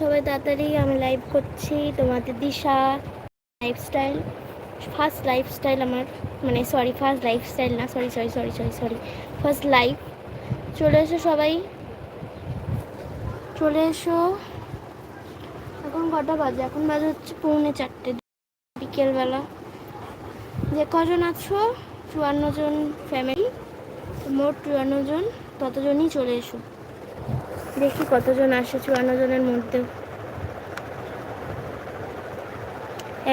সবাই তাড়াতাড়ি, আমি লাইভ করছি। তোমাদের দিশা লাইফস্টাইল, ফার্স্ট লাইফস্টাইল আমার, মানে সরি ফার্স্ট লাইফস্টাইল না, sorry sorry sorry sorry sorry first live. চলে এসো সবাই, চলে এসো। এখন কটা বাজে? এখন বাজে হচ্ছে 3:45 বিকেলবেলা। যে কজন আছো, 54 জন ফ্যামিলি, মোট 54 জন, ততজনই চলে এসো। দেখি কতজন আসে 54 জনের মধ্যে।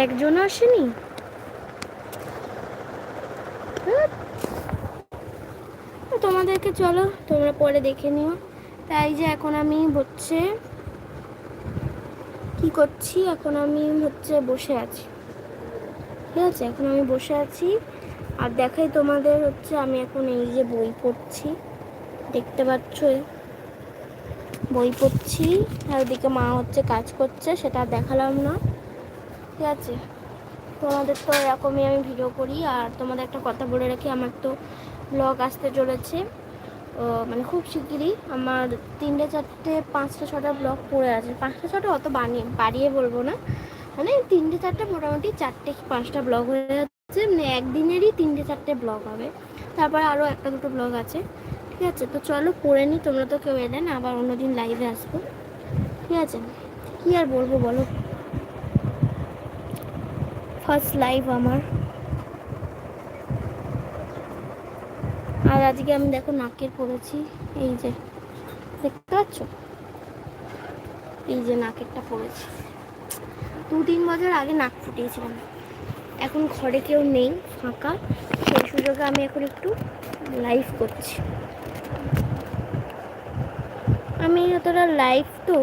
একজনও আসেনি? তোমাদেরকে চলো, তোমরা পরে দেখে নিও। তাই যে এখন আমি হচ্ছে কি করছি, এখন আমি হচ্ছে বসে আছি, ঠিক আছে? এখন আমি বসে আছি আর দেখাই তোমাদের হচ্ছে আমি এখন এই যে বই পড়ছি, দেখতে পাচ্ছ বই পড়ছি। আর ওদিকে মা হচ্ছে কাজ করছে, সেটা দেখালাম না, ঠিক আছে? তোমাদের তো এরকমই আমি ভিডিও করি। আর তোমাদের একটা কথা বলে রাখি, আমার তো ব্লগ আসতে চলেছে, মানে খুব শিগগিরই। আমার 3টে 4টে 5টা 6টা ব্লগ পড়ে আছে। 5টা 6টা অত বাড়িয়ে বলবো না, মানে 3টে 4টে, মোটামুটি 4টে 5টা ব্লগ হয়ে যাচ্ছে, মানে একদিনেরই 3টে 4টে ব্লগ হবে। তারপরে আরও 1টা 2টো ব্লগ আছে, ঠিক আছে? তো চলো পড়ে নিই, তোমরা তো কেউ এলে না, আবার অন্যদিন লাইভে আসবো, ঠিক আছে? কী আর বলবো বলো, ফার্স্ট লাইভ আমার। আর আজকে আমি দেখো নাকের পরেছি, এই যে দেখতে পাচ্ছ, এই যে নাকেরটা পরেছি। 2-3 বছর আগে নাক ফুটিয়েছিলাম, এখন ঘরে কেউ নেই, ফাঁকা, সেই সুযোগে আমি এখন একটু লাইভ করছি। আমি অতটা লাইভ তো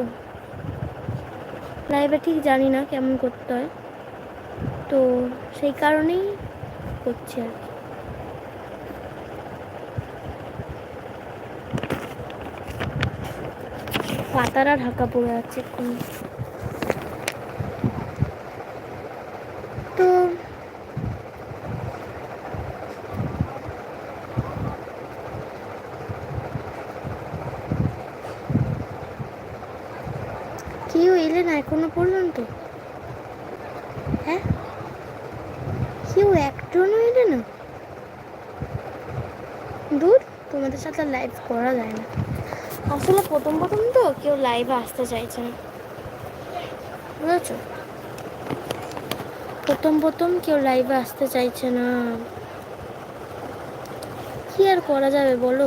লাইভে ঠিক জানি না কেমন করতে হয়, তো সেই কারণেই করছি আর কি। পাতারা ঢাকা পড়ে আছে এক্ষুনি। তো কেউ এলে না এখনো পর্যন্ত? হ্যাঁ, কেউ একজনও এলে না? দূর, তোমাদের সাথে লাইভ করা যায় না আসলে। প্রথম প্রথম তো কেউ লাইভে আসতে চাইছে না, বুঝেছ? প্রথম কেউ লাইভে আসতে চাইছে না, কি আর করা যাবে বলো?